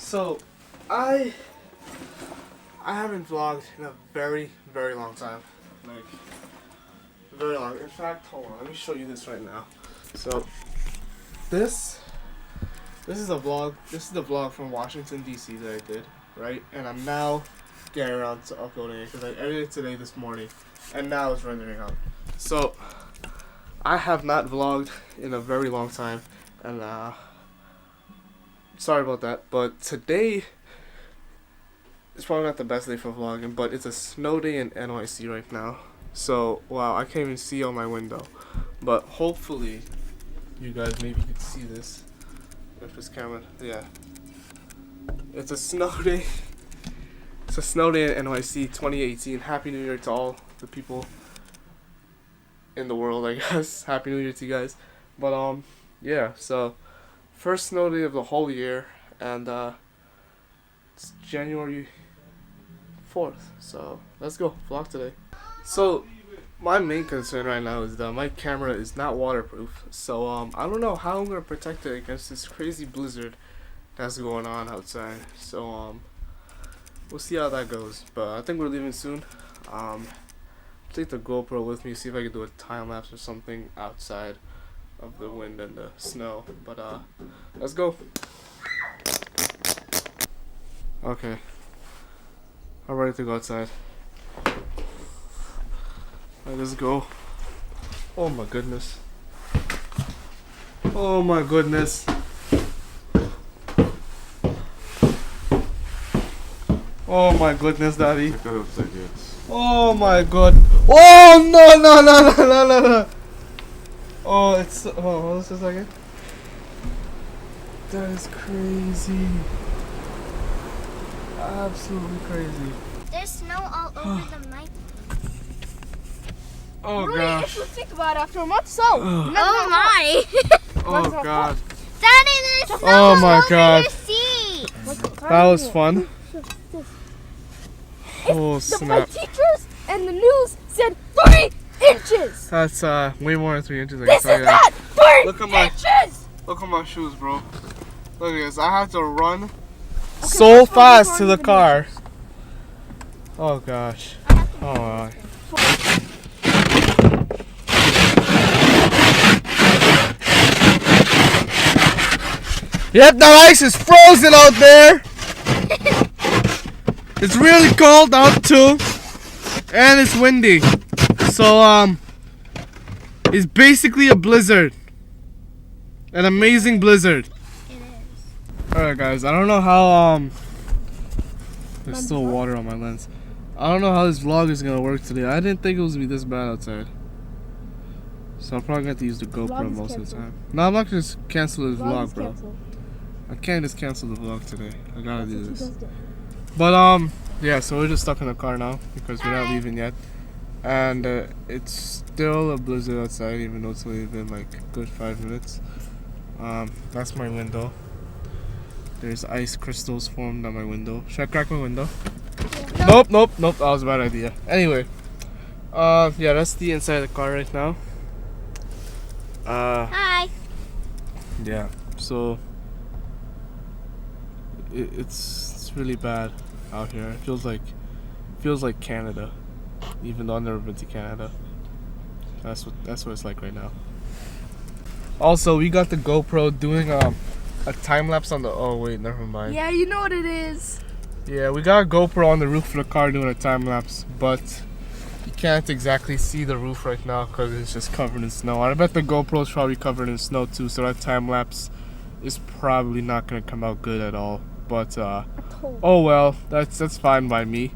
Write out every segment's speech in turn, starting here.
So, I haven't vlogged in a very, very long time. Like, very long. In fact, hold on, let me show you this right now. So, this is a vlog. This is the vlog from Washington, D.C. that I did, right? And I'm now getting around to uploading it because I edited it today this morning, and now it's rendering out. So, I have not vlogged in a very long time, and sorry about that, but today it's probably not the best day for vlogging, but it's a snow day in NYC right now. So, wow, I can't even see out my window, but hopefully you guys maybe could see this with this camera. Yeah, it's a snow day. It's a snow day in NYC 2018. Happy New Year to all the people in the world, I guess. Happy New Year to you guys. But yeah, so first snow day of the whole year, and it's January 4th. So let's go vlog today. So my main concern right now is that my camera is not waterproof. So I don't know how I'm gonna protect it against this crazy blizzard that's going on outside. So we'll see how that goes. But I think we're leaving soon. Take the GoPro with me, see if I can do a time lapse or something outside of the wind and the snow. But let's go. Okay, I'm ready to go outside. Let's go. Oh my goodness. Oh my goodness. Oh my goodness, Daddy. Oh my god. Oh no. Oh, it's. Oh, hold on just a second. That is crazy. Absolutely crazy. There's snow all over the mic. Oh Rudy, gosh. if you think about it, after a month, so. Oh my. Oh god. Daddy, there's snow Oh my over god. your seat. That was fun. Oh My snap. teachers and the news said 3 inches. That's way more than 3 inches. I can This tell is you not that. 3 Look at my- inches. Look at my shoes, bro. Look at this. I had to run Okay, so let's go fast before to the the car. Oh gosh. Oh my. Yep, the ice is frozen out there. It's really cold out too, and it's windy. So it's basically a blizzard, an amazing blizzard. It is. All right, guys. I don't know how there's still water on my lens. I don't know how this vlog is gonna work today. I didn't think it was gonna be this bad outside. So I'm probably gonna have to use the GoPro Vlog is most of the canceled. time. No, I'm not gonna just cancel this vlog, bro. Canceled. I can't just cancel the vlog today. I gotta That's do what you this. guys did. But yeah. So we're just stuck in the car now because we're not Hi. leaving yet, and it's still a blizzard outside, even though it's only been like a good 5 minutes. That's my window. There's ice crystals formed on my window. Should I crack my window? Yeah. Nope. That was a bad idea. Anyway, yeah, that's the inside of the car right now. Hi. Yeah. So it's really bad out here. It feels like Canada, even though I've never been to Canada. That's what it's like right now. Also, we got the GoPro doing a time lapse on the. Oh wait, never mind. Yeah, you know what it is. Yeah, we got a GoPro on the roof of the car doing a time lapse, but you can't exactly see the roof right now because it's just covered in snow. I bet the GoPro is probably covered in snow too, so that time lapse is probably not gonna come out good at all. But oh well, that's fine by me.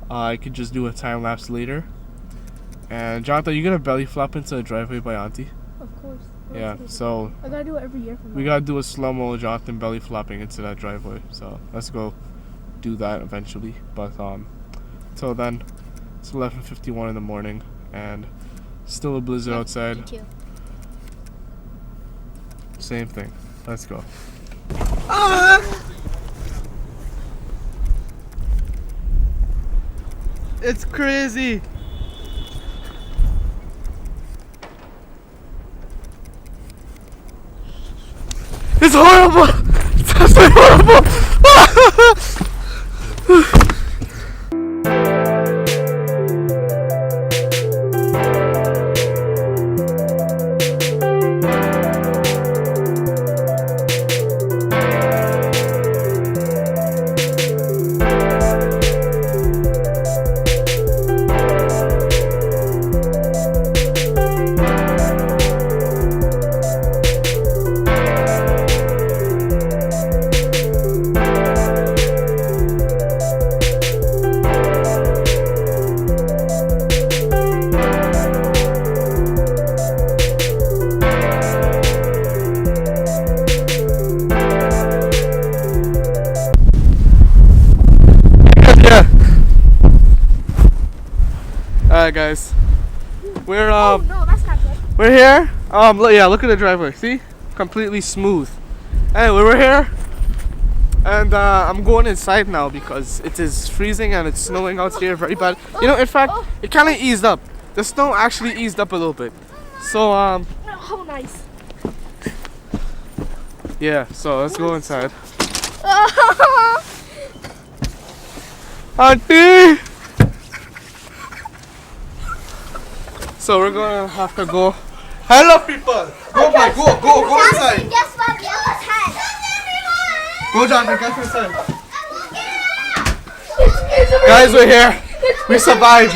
I could just do a time lapse later. And Jonathan, you gonna belly flop into the driveway by Auntie? Of course. Yeah. So I gotta do it every year from now. we gotta do a slow-mo Jonathan belly flopping into that driveway. So let's go do that eventually. But till then, it's 11:51 in the morning and still a blizzard outside. Me too. Same thing. Let's go. It's crazy. It's horrible. It's absolutely horrible. that, guys. We're Oh no, that's not good. we're here. Yeah, look at the driveway. See, completely smooth. Anyway, we're here, and I'm going inside now because it is freezing and it's snowing out here very bad. You know, in fact, it kind of eased up. The snow actually eased up a little bit. So Oh, how nice. yeah. So let's go inside. Auntie. So we're gonna have to go. Hello, people. Go, boy, go inside. Guess what? Yellow's head. Go, Jonathan, get inside. Guys, we're here. We survived.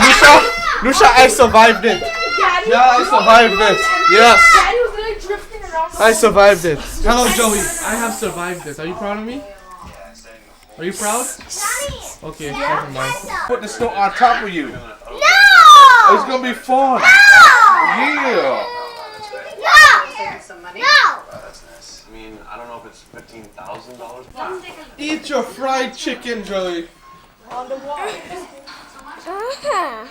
Nusha, I survived it. Yeah, I survived it. Yes, Daddy was like drifting around. I survived it. Hello, Joey. I have survived this. Are you proud of me? Are you proud? Okay, never mind. Put the snow on top of you. No! It's gonna be fun. No! Yeah. No! That's nice. I mean, I don't know if it's $15,000. Eat your fried chicken, Joey. On the wall.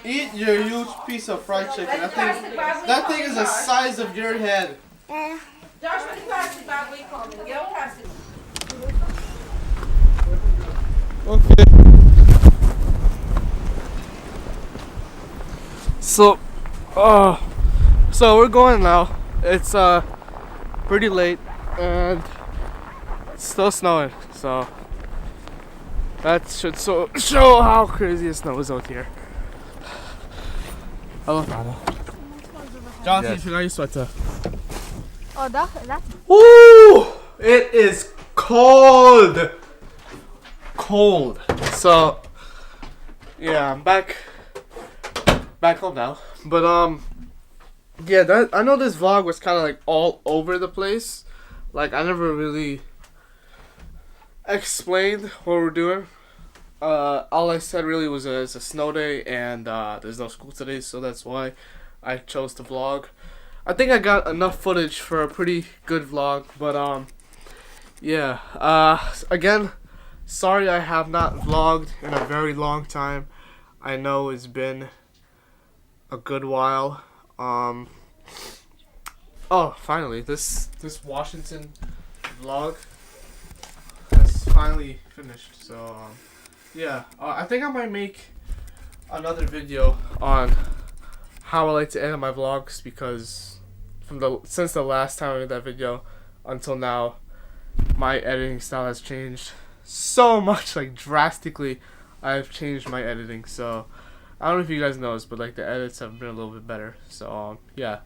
Eat your huge piece of fried chicken. That thing is the size of your head. Josh, when you pass the bag, we call me. Get on past it. Okay. So we're going now. It's pretty late and it's still snowing. So that should show how crazy the snow is out here. Hello, Father. Jonathan, you forgot your sweater. Oh, that's Woo! It is cold. Cold. So yeah, I'm back home now. But yeah, I know this vlog was kind of like all over the place. Like I never really explained what we're doing. All I said really was it's a snow day and there's no school today, so that's why I chose to vlog. I think I got enough footage for a pretty good vlog, but yeah. Again, sorry I have not vlogged in a very long time. I know it's been a good while. Oh, finally, this Washington vlog has finally finished. So yeah, I think I might make another video on how I like to edit my vlogs because since the last time I made that video until now, my editing style has changed so much, like drastically. I've changed my editing, so I don't know if you guys noticed, but like the edits have been a little bit better. So yeah.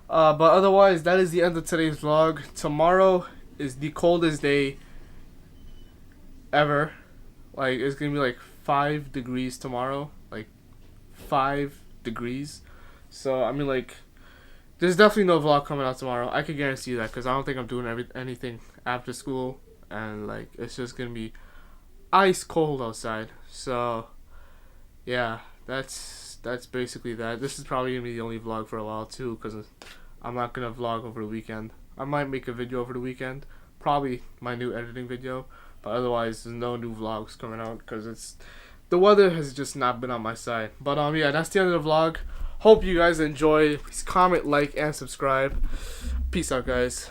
But otherwise, that is the end of today's vlog. Tomorrow is the coldest day ever. Like it's gonna be like 5 degrees tomorrow, like 5 degrees. So I mean, like, there's definitely no vlog coming out tomorrow. I can guarantee that because I don't think I'm doing anything after school, and like it's just gonna be ice cold outside. So yeah, that's basically that. This is probably gonna be the only vlog for a while too, because I'm not gonna vlog over the weekend. I might make a video over the weekend, probably my new editing video, but otherwise there's no new vlogs coming out because the weather has just not been on my side. But yeah, that's the end of the vlog. Hope you guys enjoyed. Please comment, like, and subscribe. Peace out, guys.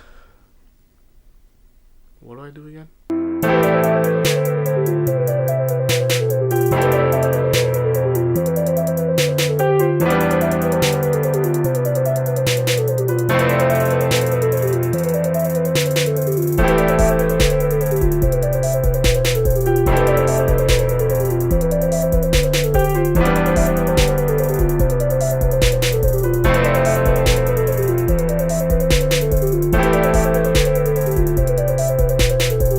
What do I do again?